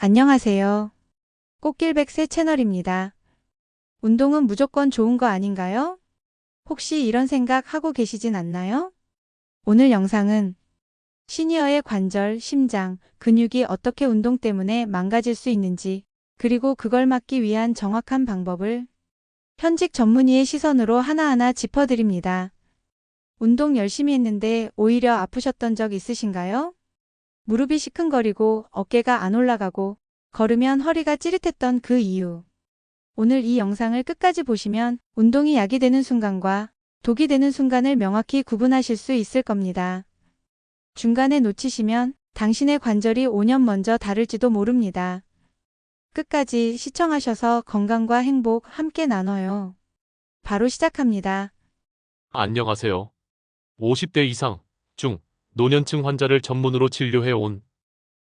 안녕하세요. 꽃길백세 채널입니다. 운동은 무조건 좋은 거 아닌가요? 혹시 이런 생각 하고 계시진 않나요? 오늘 영상은 시니어의 관절, 심장, 근육이 어떻게 운동 때문에 망가질 수 있는지, 그리고 그걸 막기 위한 정확한 방법을 현직 전문의의 시선으로 하나하나 짚어드립니다. 운동 열심히 했는데 오히려 아프셨던 적 있으신가요? 무릎이 시큰거리고 어깨가 안 올라가고 걸으면 허리가 찌릿했던 그 이유. 오늘 이 영상을 끝까지 보시면 운동이 약이 되는 순간과 독이 되는 순간을 명확히 구분하실 수 있을 겁니다. 중간에 놓치시면 당신의 관절이 5년 먼저 다를지도 모릅니다. 끝까지 시청하셔서 건강과 행복 함께 나눠요. 바로 시작합니다. 안녕하세요. 50대 이상, 중, 노년층 환자를 전문으로 진료해온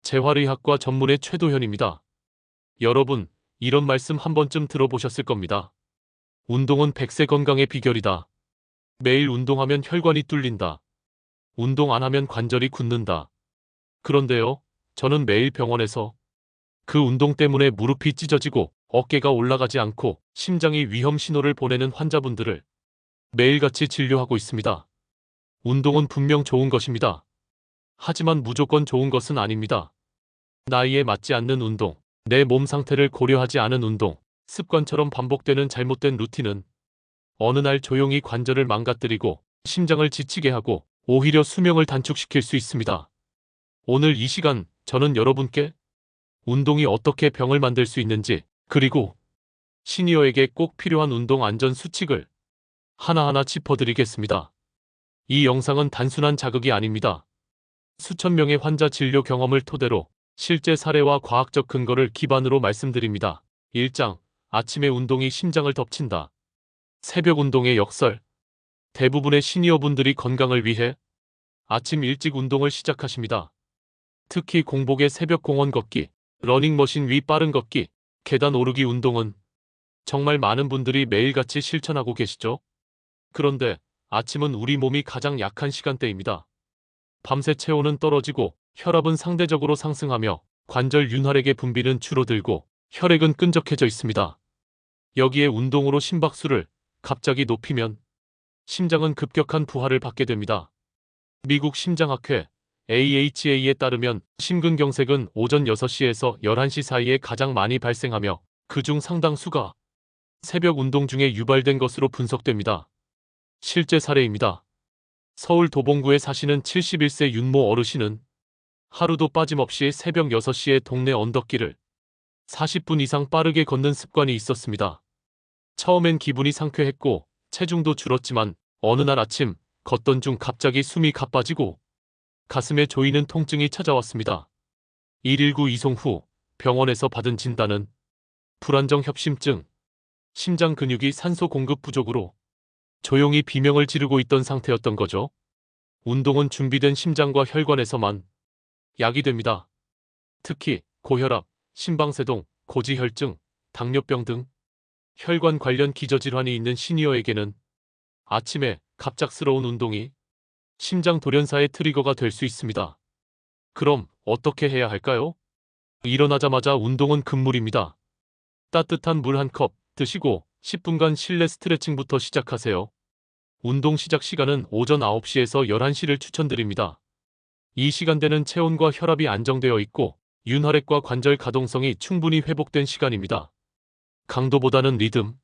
재활의학과 전문의 최도현입니다. 여러분, 이런 말씀 한 번쯤 들어보셨을 겁니다. 운동은 100세 건강의 비결이다. 매일 운동하면 혈관이 뚫린다. 운동 안 하면 관절이 굳는다. 그런데요, 저는 매일 병원에서 그 운동 때문에 무릎이 찢어지고 어깨가 올라가지 않고 심장이 위험 신호를 보내는 환자분들을 매일같이 진료하고 있습니다. 운동은 분명 좋은 것입니다. 하지만 무조건 좋은 것은 아닙니다. 나이에 맞지 않는 운동, 내 몸 상태를 고려하지 않은 운동, 습관처럼 반복되는 잘못된 루틴은 어느 날 조용히 관절을 망가뜨리고 심장을 지치게 하고 오히려 수명을 단축시킬 수 있습니다. 오늘 이 시간 저는 여러분께 운동이 어떻게 병을 만들 수 있는지, 그리고 시니어에게 꼭 필요한 운동 안전 수칙을 하나하나 짚어드리겠습니다. 이 영상은 단순한 자극이 아닙니다. 수천 명의 환자 진료 경험을 토대로 실제 사례와 과학적 근거를 기반으로 말씀드립니다. 1장, 아침의 운동이 심장을 덮친다. 새벽 운동의 역설. 대부분의 시니어분들이 건강을 위해 아침 일찍 운동을 시작하십니다. 특히 공복의 새벽 공원 걷기, 러닝머신 위 빠른 걷기, 계단 오르기 운동은 정말 많은 분들이 매일같이 실천하고 계시죠? 그런데 아침은 우리 몸이 가장 약한 시간대입니다. 밤새 체온은 떨어지고 혈압은 상대적으로 상승하며 관절 윤활액의 분비는 줄어들고 혈액은 끈적해져 있습니다. 여기에 운동으로 심박수를 갑자기 높이면 심장은 급격한 부하를 받게 됩니다. 미국 심장학회 AHA에 따르면 심근경색은 오전 6시에서 11시 사이에 가장 많이 발생하며 그중 상당수가 새벽 운동 중에 유발된 것으로 분석됩니다. 실제 사례입니다. 서울 도봉구에 사시는 71세 윤모 어르신은 하루도 빠짐없이 새벽 6시에 동네 언덕길을 40분 이상 빠르게 걷는 습관이 있었습니다. 처음엔 기분이 상쾌했고 체중도 줄었지만 어느 날 아침 걷던 중 갑자기 숨이 가빠지고 가슴에 조이는 통증이 찾아왔습니다. 119 이송 후 병원에서 받은 진단은 불안정 협심증, 심장 근육이 산소 공급 부족으로 조용히 비명을 지르고 있던 상태였던 거죠. 운동은 준비된 심장과 혈관에서만 약이 됩니다. 특히 고혈압, 심방세동, 고지혈증, 당뇨병 등 혈관 관련 기저질환이 있는 시니어에게는 아침에 갑작스러운 운동이 심장 돌연사의 트리거가 될 수 있습니다. 그럼 어떻게 해야 할까요? 일어나자마자 운동은 금물입니다. 따뜻한 물 한 컵 드시고 10분간 실내 스트레칭부터 시작하세요. 운동 시작 시간은 오전 9시에서 11시를 추천드립니다. 이 시간대는 체온과 혈압이 안정되어 있고 윤활액과 관절 가동성이 충분히 회복된 시간입니다. 강도보다는 리듬.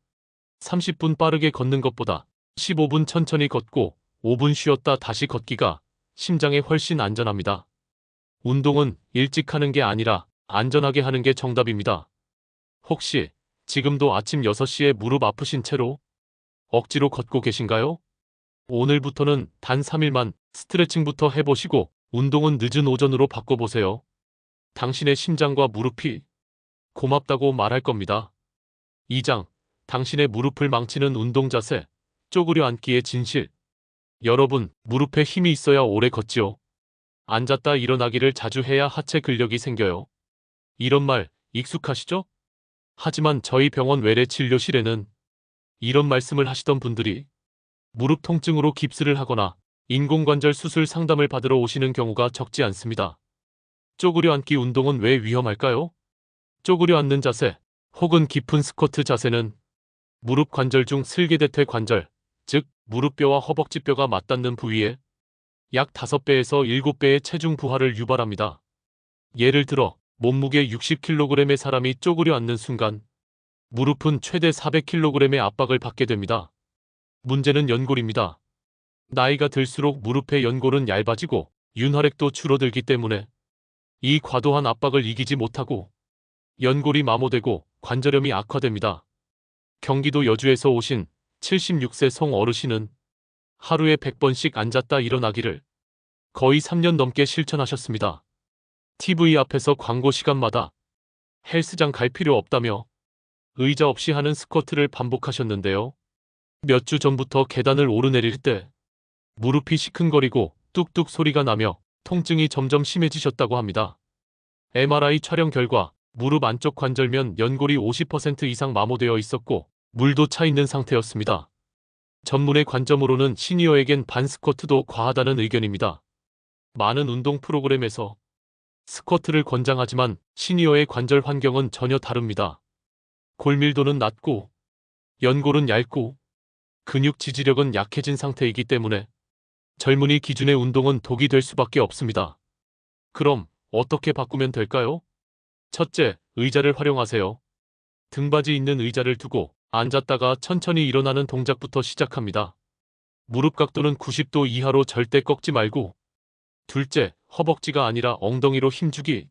30분 빠르게 걷는 것보다 15분 천천히 걷고 5분 쉬었다 다시 걷기가 심장에 훨씬 안전합니다. 운동은 일찍 하는 게 아니라 안전하게 하는 게 정답입니다. 혹시 지금도 아침 6시에 무릎 아프신 채로 억지로 걷고 계신가요? 오늘부터는 단 3일만 스트레칭부터 해보시고 운동은 늦은 오전으로 바꿔보세요. 당신의 심장과 무릎이 고맙다고 말할 겁니다. 2장, 당신의 무릎을 망치는 운동 자세, 쪼그려 앉기의 진실. 여러분, 무릎에 힘이 있어야 오래 걷지요. 앉았다 일어나기를 자주 해야 하체 근력이 생겨요. 이런 말 익숙하시죠? 하지만 저희 병원 외래 진료실에는 이런 말씀을 하시던 분들이 무릎 통증으로 깁스를 하거나 인공관절 수술 상담을 받으러 오시는 경우가 적지 않습니다. 쪼그려 앉기 운동은 왜 위험할까요? 쪼그려 앉는 자세 혹은 깊은 스쿼트 자세는 무릎 관절 중 슬개대퇴 관절, 즉 무릎뼈와 허벅지뼈가 맞닿는 부위에 약 5배에서 7배의 체중 부하를 유발합니다. 예를 들어 몸무게 60kg의 사람이 쪼그려 앉는 순간 무릎은 최대 400kg의 압박을 받게 됩니다. 문제는 연골입니다. 나이가 들수록 무릎의 연골은 얇아지고 윤활액도 줄어들기 때문에 이 과도한 압박을 이기지 못하고 연골이 마모되고 관절염이 악화됩니다. 경기도 여주에서 오신 76세 송 어르신은 하루에 100번씩 앉았다 일어나기를 거의 3년 넘게 실천하셨습니다. TV 앞에서 광고 시간마다 헬스장 갈 필요 없다며 의자 없이 하는 스쿼트를 반복하셨는데요. 몇 주 전부터 계단을 오르내릴 때 무릎이 시큰거리고 뚝뚝 소리가 나며 통증이 점점 심해지셨다고 합니다. MRI 촬영 결과 무릎 안쪽 관절면 연골이 50% 이상 마모되어 있었고 물도 차 있는 상태였습니다. 전문의 관점으로는 시니어에겐 반스쿼트도 과하다는 의견입니다. 많은 운동 프로그램에서 스쿼트를 권장하지만 시니어의 관절 환경은 전혀 다릅니다. 골밀도는 낮고 연골은 얇고 근육 지지력은 약해진 상태이기 때문에 젊은이 기준의 운동은 독이 될 수밖에 없습니다. 그럼 어떻게 바꾸면 될까요? 첫째, 의자를 활용하세요. 등받이 있는 의자를 두고 앉았다가 천천히 일어나는 동작부터 시작합니다. 무릎 각도는 90도 이하로 절대 꺾지 말고. 둘째, 허벅지가 아니라 엉덩이로 힘주기.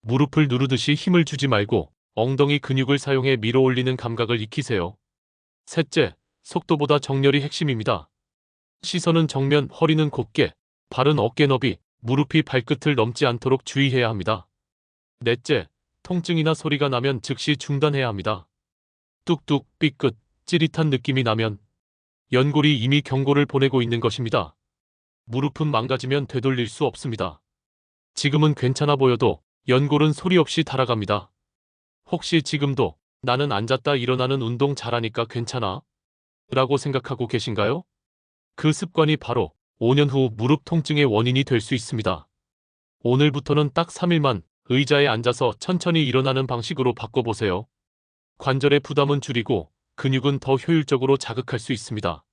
무릎을 누르듯이 힘을 주지 말고 엉덩이 근육을 사용해 밀어 올리는 감각을 익히세요. 셋째, 속도보다 정렬이 핵심입니다. 시선은 정면, 허리는 곧게, 발은 어깨 너비, 무릎이 발끝을 넘지 않도록 주의해야 합니다. 넷째, 통증이나 소리가 나면 즉시 중단해야 합니다. 뚝뚝, 삐끗, 찌릿한 느낌이 나면 연골이 이미 경고를 보내고 있는 것입니다. 무릎은 망가지면 되돌릴 수 없습니다. 지금은 괜찮아 보여도 연골은 소리 없이 달아갑니다. 혹시 지금도 나는 앉았다 일어나는 운동 잘하니까 괜찮아? 라고 생각하고 계신가요? 그 습관이 바로 5년 후 무릎 통증의 원인이 될 수 있습니다. 오늘부터는 딱 3일만 의자에 앉아서 천천히 일어나는 방식으로 바꿔보세요. 관절의 부담은 줄이고 근육은 더 효율적으로 자극할 수 있습니다.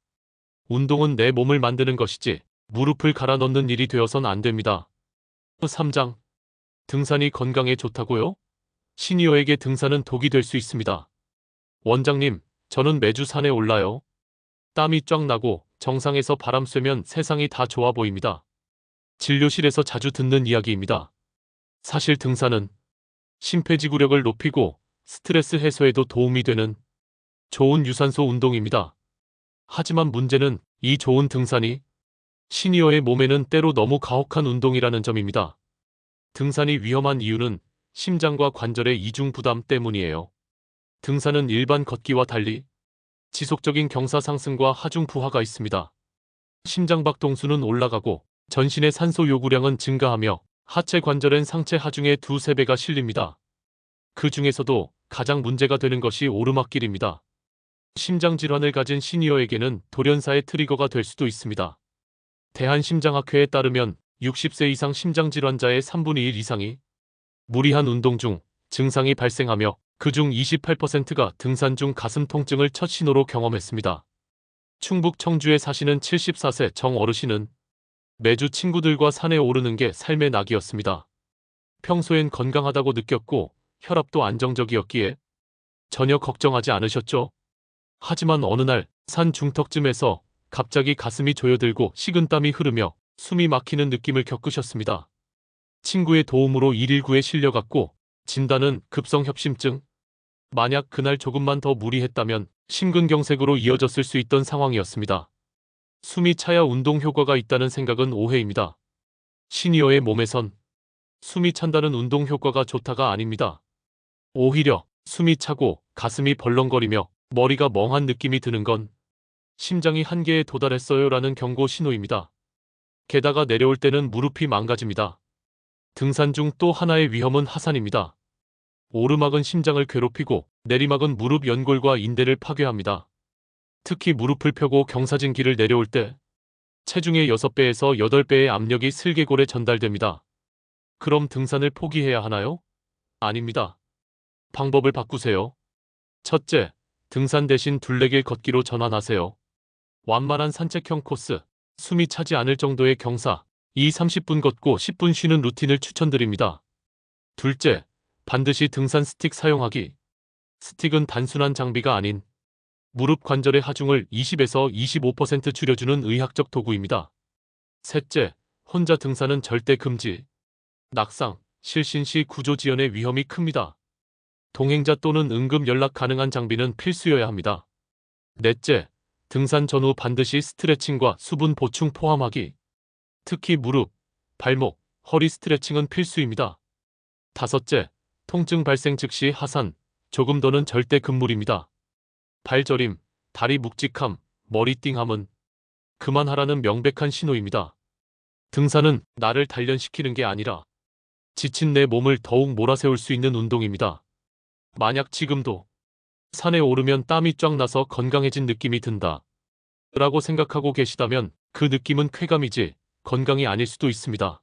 운동은 내 몸을 만드는 것이지 무릎을 갈아 넣는 일이 되어선 안 됩니다. 3장. 등산이 건강에 좋다고요? 시니어에게 등산은 독이 될 수 있습니다. 원장님, 저는 매주 산에 올라요. 땀이 쫙 나고 정상에서 바람 쐬면 세상이 다 좋아 보입니다. 진료실에서 자주 듣는 이야기입니다. 사실 등산은 심폐지구력을 높이고 스트레스 해소에도 도움이 되는 좋은 유산소 운동입니다. 하지만 문제는 이 좋은 등산이 시니어의 몸에는 때로 너무 가혹한 운동이라는 점입니다. 등산이 위험한 이유는 심장과 관절의 이중 부담 때문이에요. 등산은 일반 걷기와 달리 지속적인 경사 상승과 하중 부하가 있습니다. 심장박 동수는 올라가고 전신의 산소 요구량은 증가하며 하체 관절엔 상체 하중의 2~3배가 실립니다. 그 중에서도 가장 문제가 되는 것이 오르막길입니다. 심장 질환을 가진 시니어에게는 돌연사의 트리거가 될 수도 있습니다. 대한심장학회에 따르면 60세 이상 심장질환자의 3분의 1 이상이 무리한 운동 중 증상이 발생하며 그중 28%가 등산 중 가슴 통증을 첫 신호로 경험했습니다. 충북 청주에 사시는 74세 정 어르신은 매주 친구들과 산에 오르는 게 삶의 낙이었습니다. 평소엔 건강하다고 느꼈고 혈압도 안정적이었기에 전혀 걱정하지 않으셨죠? 하지만 어느 날 산 중턱쯤에서 갑자기 가슴이 조여들고 식은땀이 흐르며 숨이 막히는 느낌을 겪으셨습니다. 친구의 도움으로 119에 실려갔고 진단은 급성협심증. 만약 그날 조금만 더 무리했다면 심근경색으로 이어졌을 수 있던 상황이었습니다. 숨이 차야 운동 효과가 있다는 생각은 오해입니다. 시니어의 몸에선 숨이 찬다는 운동 효과가 좋다가 아닙니다. 오히려 숨이 차고 가슴이 벌렁거리며 머리가 멍한 느낌이 드는 건 심장이 한계에 도달했어요라는 경고 신호입니다. 게다가 내려올 때는 무릎이 망가집니다. 등산 중 또 하나의 위험은 하산입니다. 오르막은 심장을 괴롭히고 내리막은 무릎 연골과 인대를 파괴합니다. 특히 무릎을 펴고 경사진 길을 내려올 때 체중의 6배에서 8배의 압력이 슬개골에 전달됩니다. 그럼 등산을 포기해야 하나요? 아닙니다. 방법을 바꾸세요. 첫째, 등산 대신 둘레길 걷기로 전환하세요. 완만한 산책형 코스, 숨이 차지 않을 정도의 경사, 30분 걷고 10분 쉬는 루틴을 추천드립니다. 둘째, 반드시 등산 스틱 사용하기. 스틱은 단순한 장비가 아닌 무릎 관절의 하중을 20에서 25% 줄여주는 의학적 도구입니다. 셋째, 혼자 등산은 절대 금지. 낙상, 실신 시 구조 지연의 위험이 큽니다. 동행자 또는 응급 연락 가능한 장비는 필수여야 합니다. 넷째, 등산 전후 반드시 스트레칭과 수분 보충 포함하기. 특히 무릎, 발목, 허리 스트레칭은 필수입니다. 다섯째, 통증 발생 즉시 하산, 조금 더는 절대 금물입니다. 발저림, 다리 묵직함, 머리 띵함은 그만하라는 명백한 신호입니다. 등산은 나를 단련시키는 게 아니라 지친 내 몸을 더욱 몰아세울 수 있는 운동입니다. 만약 지금도 산에 오르면 땀이 쫙 나서 건강해진 느낌이 든다 라고 생각하고 계시다면 그 느낌은 쾌감이지 건강이 아닐 수도 있습니다.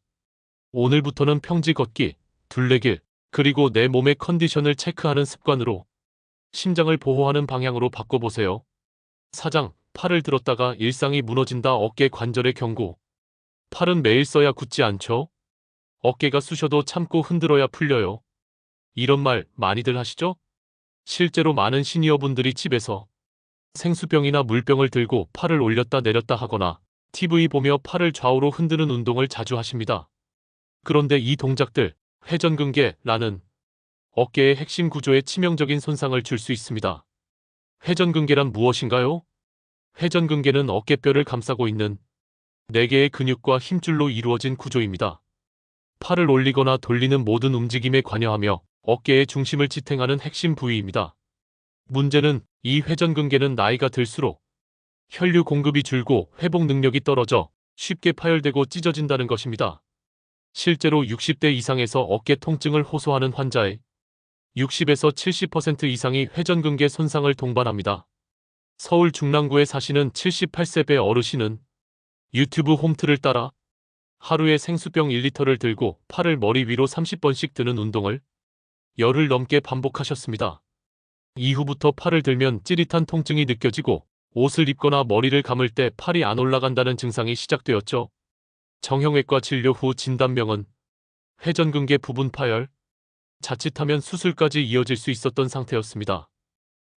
오늘부터는 평지 걷기, 둘레길, 그리고 내 몸의 컨디션을 체크하는 습관으로 심장을 보호하는 방향으로 바꿔보세요. 사장, 팔을 들었다가 일상이 무너진다. 어깨 관절의 경고. 팔은 매일 써야 굳지 않죠? 어깨가 쑤셔도 참고 흔들어야 풀려요. 이런 말 많이들 하시죠? 실제로 많은 시니어분들이 집에서 생수병이나 물병을 들고 팔을 올렸다 내렸다 하거나 TV 보며 팔을 좌우로 흔드는 운동을 자주 하십니다. 그런데 이 동작들, 회전근개라는 어깨의 핵심 구조에 치명적인 손상을 줄 수 있습니다. 회전근개란 무엇인가요? 회전근개는 어깨뼈를 감싸고 있는 4개의 근육과 힘줄로 이루어진 구조입니다. 팔을 올리거나 돌리는 모든 움직임에 관여하며 어깨의 중심을 지탱하는 핵심 부위입니다. 문제는 이 회전근개는 나이가 들수록 혈류 공급이 줄고 회복 능력이 떨어져 쉽게 파열되고 찢어진다는 것입니다. 실제로 60대 이상에서 어깨 통증을 호소하는 환자의 60에서 70% 이상이 회전근개 손상을 동반합니다. 서울 중랑구에 사시는 78세 어르신은 유튜브 홈트를 따라 하루에 생수병 1리터를 들고 팔을 머리 위로 30번씩 드는 운동을 열흘 넘게 반복하셨습니다. 이후부터 팔을 들면 찌릿한 통증이 느껴지고 옷을 입거나 머리를 감을 때 팔이 안 올라간다는 증상이 시작되었죠. 정형외과 진료 후 진단명은 회전근개 부분 파열, 자칫하면 수술까지 이어질 수 있었던 상태였습니다.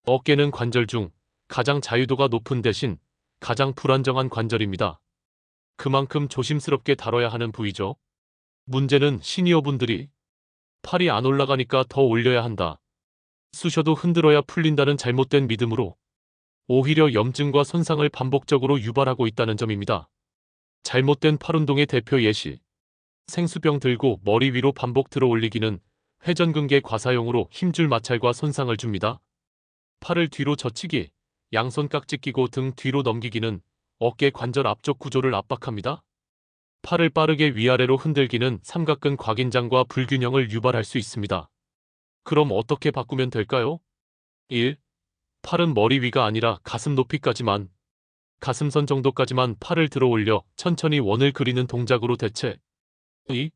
어깨는 관절 중 가장 자유도가 높은 대신 가장 불안정한 관절입니다. 그만큼 조심스럽게 다뤄야 하는 부위죠. 문제는 시니어분들이 팔이 안 올라가니까 더 올려야 한다, 쑤셔도 흔들어야 풀린다는 잘못된 믿음으로 오히려 염증과 손상을 반복적으로 유발하고 있다는 점입니다. 잘못된 팔운동의 대표 예시. 생수병 들고 머리 위로 반복 들어 올리기는 회전근개 과사용으로 힘줄 마찰과 손상을 줍니다. 팔을 뒤로 젖히기, 양손 깍지 끼고 등 뒤로 넘기기는 어깨 관절 앞쪽 구조를 압박합니다. 팔을 빠르게 위아래로 흔들기는 삼각근 과긴장과 불균형을 유발할 수 있습니다. 그럼 어떻게 바꾸면 될까요? 1. 팔은 머리 위가 아니라 가슴 높이까지만, 가슴선 정도까지만 팔을 들어 올려 천천히 원을 그리는 동작으로 대체. 2.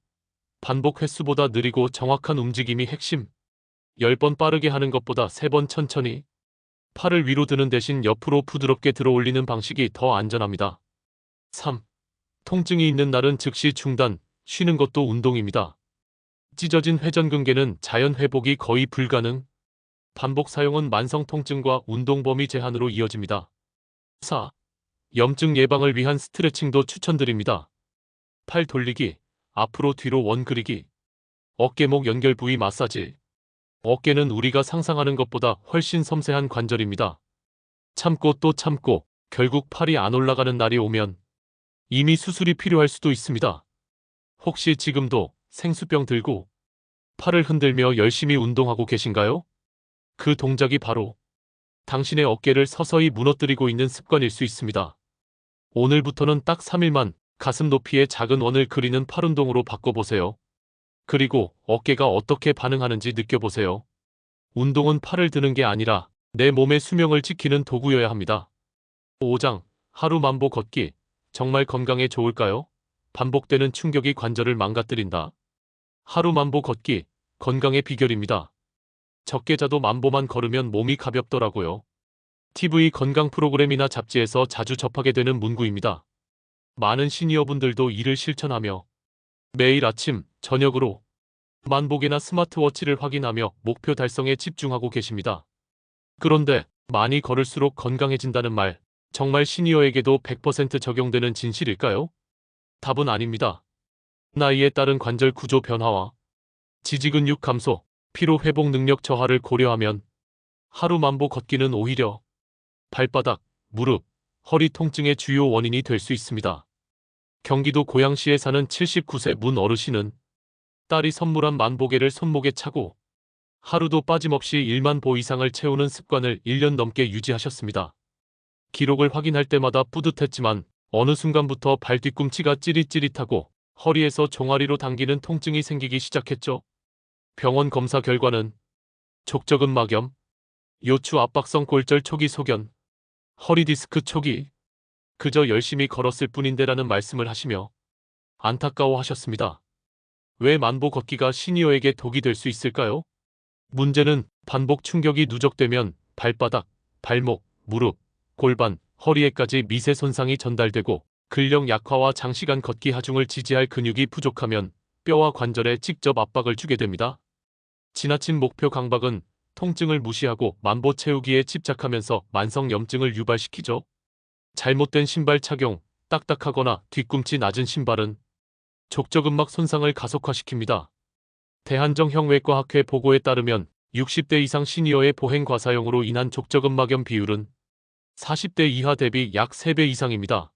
반복 횟수보다 느리고 정확한 움직임이 핵심. 10번 빠르게 하는 것보다 3번 천천히. 팔을 위로 드는 대신 옆으로 부드럽게 들어 올리는 방식이 더 안전합니다. 3. 통증이 있는 날은 즉시 중단, 쉬는 것도 운동입니다. 찢어진 회전근개는 자연 회복이 거의 불가능. 반복 사용은 만성 통증과 운동 범위 제한으로 이어집니다. 4. 염증 예방을 위한 스트레칭도 추천드립니다. 팔 돌리기, 앞으로 뒤로 원 그리기, 어깨목 연결 부위 마사지. 어깨는 우리가 상상하는 것보다 훨씬 섬세한 관절입니다. 참고 또 참고 결국 팔이 안 올라가는 날이 오면 이미 수술이 필요할 수도 있습니다. 혹시 지금도 생수병 들고 팔을 흔들며 열심히 운동하고 계신가요? 그 동작이 바로 당신의 어깨를 서서히 무너뜨리고 있는 습관일 수 있습니다. 오늘부터는 딱 3일만 가슴 높이의 작은 원을 그리는 팔 운동으로 바꿔보세요. 그리고 어깨가 어떻게 반응하는지 느껴보세요. 운동은 팔을 드는 게 아니라 내 몸의 수명을 지키는 도구여야 합니다. 5장, 하루 만보 걷기. 정말 건강에 좋을까요? 반복되는 충격이 관절을 망가뜨린다. 하루 만보 걷기, 건강의 비결입니다. 적게 자도 만보만 걸으면 몸이 가볍더라고요. TV 건강 프로그램이나 잡지에서 자주 접하게 되는 문구입니다. 많은 시니어분들도 이를 실천하며 매일 아침, 저녁으로 만보계나 스마트워치를 확인하며 목표 달성에 집중하고 계십니다. 그런데 많이 걸을수록 건강해진다는 말, 정말 시니어에게도 100% 적용되는 진실일까요? 답은 아닙니다. 나이에 따른 관절 구조 변화와 지지근육 감소, 피로 회복 능력 저하를 고려하면 하루 만보 걷기는 오히려 발바닥, 무릎, 허리 통증의 주요 원인이 될 수 있습니다. 경기도 고양시에 사는 79세 문 어르신은 딸이 선물한 만보계를 손목에 차고 하루도 빠짐없이 1만 보 이상을 채우는 습관을 1년 넘게 유지하셨습니다. 기록을 확인할 때마다 뿌듯했지만 어느 순간부터 발 뒤꿈치가 찌릿찌릿하고 허리에서 종아리로 당기는 통증이 생기기 시작했죠. 병원 검사 결과는 족저근막염, 요추 압박성 골절 초기 소견, 허리 디스크 초기, 그저 열심히 걸었을 뿐인데라는 말씀을 하시며 안타까워하셨습니다. 왜 만보 걷기가 시니어에게 독이 될 수 있을까요? 문제는 반복 충격이 누적되면 발바닥, 발목, 무릎, 골반, 허리에까지 미세 손상이 전달되고 근력 약화와 장시간 걷기 하중을 지지할 근육이 부족하면 뼈와 관절에 직접 압박을 주게 됩니다. 지나친 목표 강박은 통증을 무시하고 만보 채우기에 집착하면서 만성 염증을 유발시키죠. 잘못된 신발 착용, 딱딱하거나 뒤꿈치 낮은 신발은 족저근막 손상을 가속화시킵니다. 대한정형외과학회 보고에 따르면 60대 이상 시니어의 보행 과사용으로 인한 족저근막염 비율은 40대 이하 대비 약 3배 이상입니다.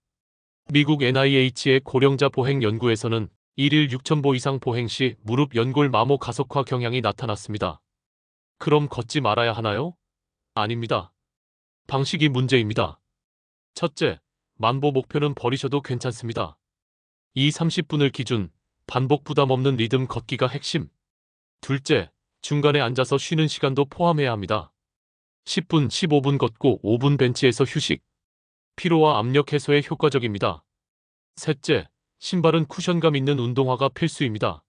미국 NIH의 고령자 보행 연구에서는 1일 6,000보 이상 보행 시 무릎 연골 마모 가속화 경향이 나타났습니다. 그럼 걷지 말아야 하나요? 아닙니다. 방식이 문제입니다. 첫째, 만보 목표는 버리셔도 괜찮습니다. 이 30분을 기준, 반복 부담 없는 리듬 걷기가 핵심. 둘째, 중간에 앉아서 쉬는 시간도 포함해야 합니다. 10분, 15분 걷고 5분 벤치에서 휴식. 피로와 압력 해소에 효과적입니다. 셋째, 신발은 쿠션감 있는 운동화가 필수입니다.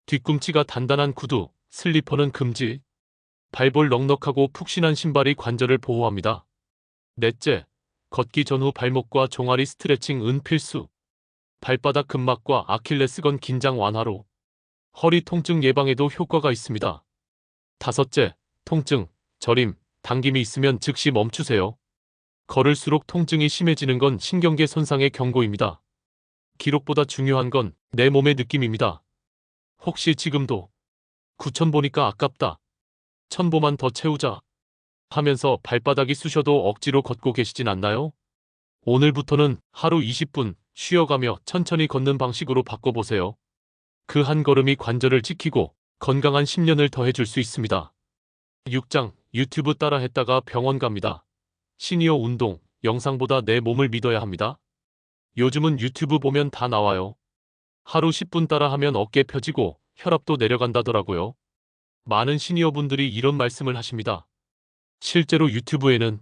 뒤꿈치가 단단한 구두, 슬리퍼는 금지. 발볼 넉넉하고 푹신한 신발이 관절을 보호합니다. 넷째, 걷기 전후 발목과 종아리 스트레칭은 필수. 발바닥 근막과 아킬레스건 긴장 완화로 허리 통증 예방에도 효과가 있습니다. 다섯째, 통증, 저림, 당김이 있으면 즉시 멈추세요. 걸을수록 통증이 심해지는 건 신경계 손상의 경고입니다. 기록보다 중요한 건 내 몸의 느낌입니다. 혹시 지금도 9,000 보니까 아깝다, 1,000보만 더 채우자 하면서 발바닥이 쑤셔도 억지로 걷고 계시진 않나요? 오늘부터는 하루 20분 쉬어가며 천천히 걷는 방식으로 바꿔보세요. 그 한 걸음이 관절을 지키고 건강한 10년을 더해줄 수 있습니다. 6장, 유튜브 따라 했다가 병원 갑니다. 시니어 운동, 영상보다 내 몸을 믿어야 합니다. 요즘은 유튜브 보면 다 나와요. 하루 10분 따라 하면 어깨 펴지고 혈압도 내려간다더라고요. 많은 시니어분들이 이런 말씀을 하십니다. 실제로 유튜브에는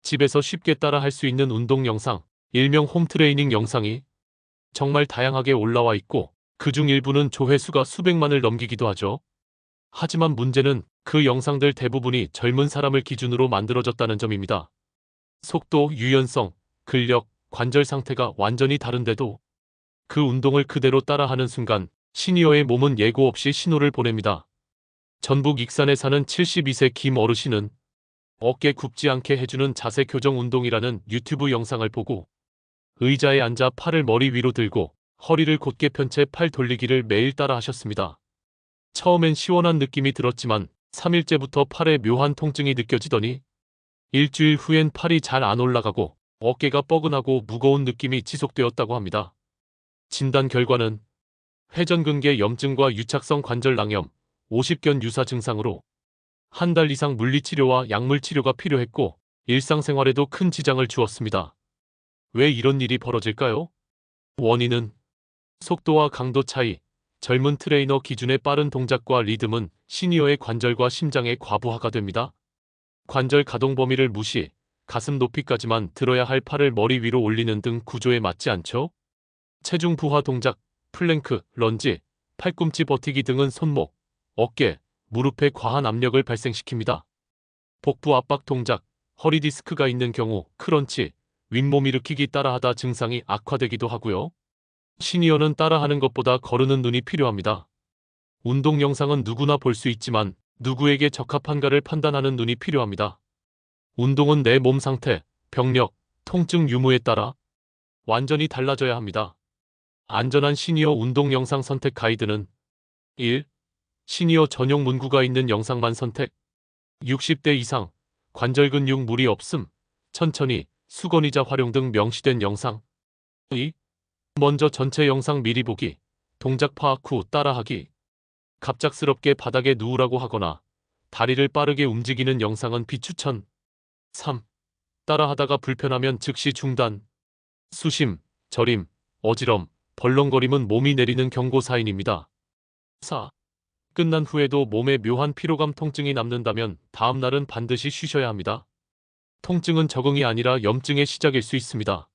집에서 쉽게 따라 할 수 있는 운동 영상, 일명 홈트레이닝 영상이 정말 다양하게 올라와 있고 그중 일부는 조회수가 수백만을 넘기기도 하죠. 하지만 문제는 그 영상들 대부분이 젊은 사람을 기준으로 만들어졌다는 점입니다. 속도, 유연성, 근력, 관절 상태가 완전히 다른데도 그 운동을 그대로 따라하는 순간 시니어의 몸은 예고 없이 신호를 보냅니다. 전북 익산에 사는 72세 김 어르신은 어깨 굽지 않게 해주는 자세 교정 운동이라는 유튜브 영상을 보고 의자에 앉아 팔을 머리 위로 들고 허리를 곧게 편 채 팔 돌리기를 매일 따라 하셨습니다. 처음엔 시원한 느낌이 들었지만 3일째부터 팔에 묘한 통증이 느껴지더니 일주일 후엔 팔이 잘 안 올라가고 어깨가 뻐근하고 무거운 느낌이 지속되었다고 합니다. 진단 결과는 회전근개 염증과 유착성 관절낭염, 오십견 유사 증상으로 한 달 이상 물리치료와 약물치료가 필요했고 일상생활에도 큰 지장을 주었습니다. 왜 이런 일이 벌어질까요? 원인은 속도와 강도 차이, 젊은 트레이너 기준의 빠른 동작과 리듬은 시니어의 관절과 심장의 과부하가 됩니다. 관절 가동 범위를 무시, 가슴 높이까지만 들어야 할 팔을 머리 위로 올리는 등 구조에 맞지 않죠? 체중 부하 동작, 플랭크, 런지, 팔꿈치 버티기 등은 손목, 어깨, 무릎에 과한 압력을 발생시킵니다. 복부 압박 동작, 허리 디스크가 있는 경우 크런치, 윗몸 일으키기 따라하다 증상이 악화되기도 하고요. 시니어는 따라하는 것보다 거르는 눈이 필요합니다. 운동 영상은 누구나 볼 수 있지만 누구에게 적합한가를 판단하는 눈이 필요합니다. 운동은 내 몸 상태, 병력, 통증 유무에 따라 완전히 달라져야 합니다. 안전한 시니어 운동 영상 선택 가이드는 1. 시니어 전용 문구가 있는 영상만 선택. 60대 이상, 관절 근육 무리 없음, 천천히, 수건의자 활용 등 명시된 영상. 2. 먼저 전체 영상 미리 보기, 동작 파악 후 따라하기. 갑작스럽게 바닥에 누우라고 하거나 다리를 빠르게 움직이는 영상은 비추천. 3. 따라하다가 불편하면 즉시 중단. 수심, 저림, 어지럼, 벌렁거림은 몸이 내리는 경고 사인입니다. 4. 끝난 후에도 몸에 묘한 피로감 통증이 남는다면 다음 날은 반드시 쉬셔야 합니다. 통증은 적응이 아니라 염증의 시작일 수 있습니다.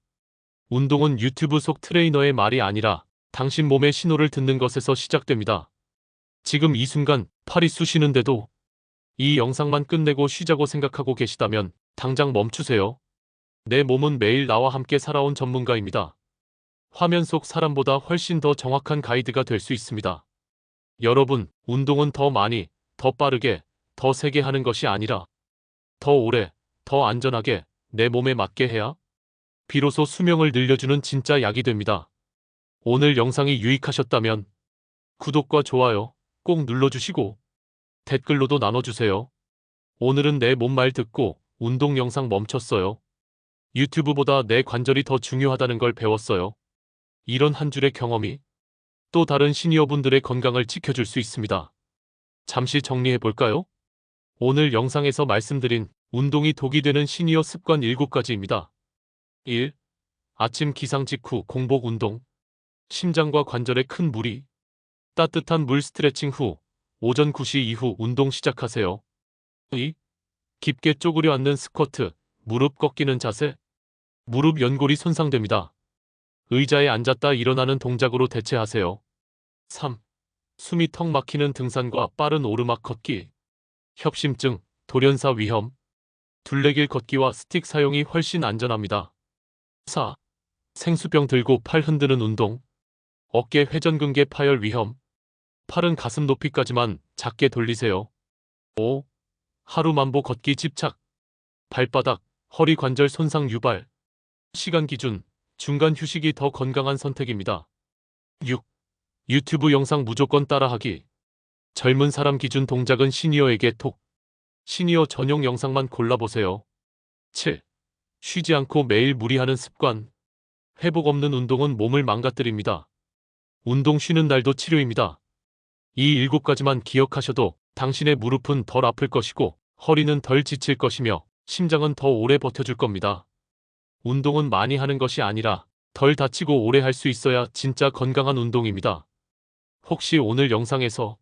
운동은 유튜브 속 트레이너의 말이 아니라 당신 몸의 신호를 듣는 것에서 시작됩니다. 지금 이 순간 팔이 쑤시는데도 이 영상만 끝내고 쉬자고 생각하고 계시다면 당장 멈추세요. 내 몸은 매일 나와 함께 살아온 전문가입니다. 화면 속 사람보다 훨씬 더 정확한 가이드가 될 수 있습니다. 여러분, 운동은 더 많이, 더 빠르게, 더 세게 하는 것이 아니라 더 오래, 더 안전하게 내 몸에 맞게 해야 비로소 수명을 늘려주는 진짜 약이 됩니다. 오늘 영상이 유익하셨다면 구독과 좋아요 꼭 눌러주시고 댓글로도 나눠주세요. 오늘은 내 몸 말 듣고 운동 영상 멈췄어요. 유튜브보다 내 관절이 더 중요하다는 걸 배웠어요. 이런 한 줄의 경험이 또 다른 시니어분들의 건강을 지켜줄 수 있습니다. 잠시 정리해 볼까요? 오늘 영상에서 말씀드린 운동이 독이 되는 시니어 습관 7가지입니다. 1. 아침 기상 직후 공복 운동. 심장과 관절에 큰 무리. 따뜻한 물 스트레칭 후 오전 9시 이후 운동 시작하세요. 2. 깊게 쪼그려 앉는 스쿼트, 무릎 꺾이는 자세. 무릎 연골이 손상됩니다. 의자에 앉았다 일어나는 동작으로 대체하세요. 3. 숨이 턱 막히는 등산과 빠른 오르막 걷기. 협심증, 돌연사 위험. 둘레길 걷기와 스틱 사용이 훨씬 안전합니다. 4. 생수병 들고 팔 흔드는 운동. 어깨 회전근개 파열 위험. 팔은 가슴 높이까지만 작게 돌리세요. 5. 하루 만보 걷기 집착. 발바닥, 허리 관절 손상 유발. 시간 기준, 중간 휴식이 더 건강한 선택입니다. 6. 유튜브 영상 무조건 따라하기. 젊은 사람 기준 동작은 시니어에게 톡. 시니어 전용 영상만 골라보세요. 7. 쉬지 않고 매일 무리하는 습관. 회복 없는 운동은 몸을 망가뜨립니다. 운동 쉬는 날도 치료입니다. 이 7가지만 기억하셔도 당신의 무릎은 덜 아플 것이고 허리는 덜 지칠 것이며 심장은 더 오래 버텨줄 겁니다. 운동은 많이 하는 것이 아니라 덜 다치고 오래 할 수 있어야 진짜 건강한 운동입니다. 혹시 오늘 영상에서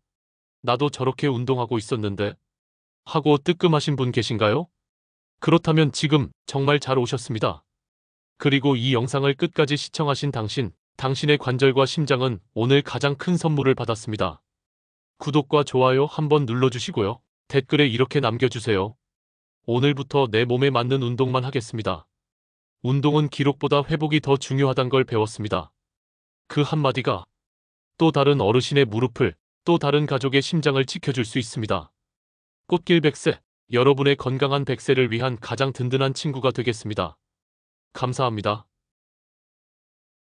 나도 저렇게 운동하고 있었는데 하고 뜨끔하신 분 계신가요? 그렇다면 지금 정말 잘 오셨습니다. 그리고 이 영상을 끝까지 시청하신 당신의 관절과 심장은 오늘 가장 큰 선물을 받았습니다. 구독과 좋아요 한번 눌러주시고요. 댓글에 이렇게 남겨주세요. 오늘부터 내 몸에 맞는 운동만 하겠습니다. 운동은 기록보다 회복이 더 중요하단 걸 배웠습니다. 그 한마디가 또 다른 어르신의 무릎을, 또 다른 가족의 심장을 지켜줄 수 있습니다. 꽃길 100세, 여러분의 건강한 100세를 위한 가장 든든한 친구가 되겠습니다. 감사합니다.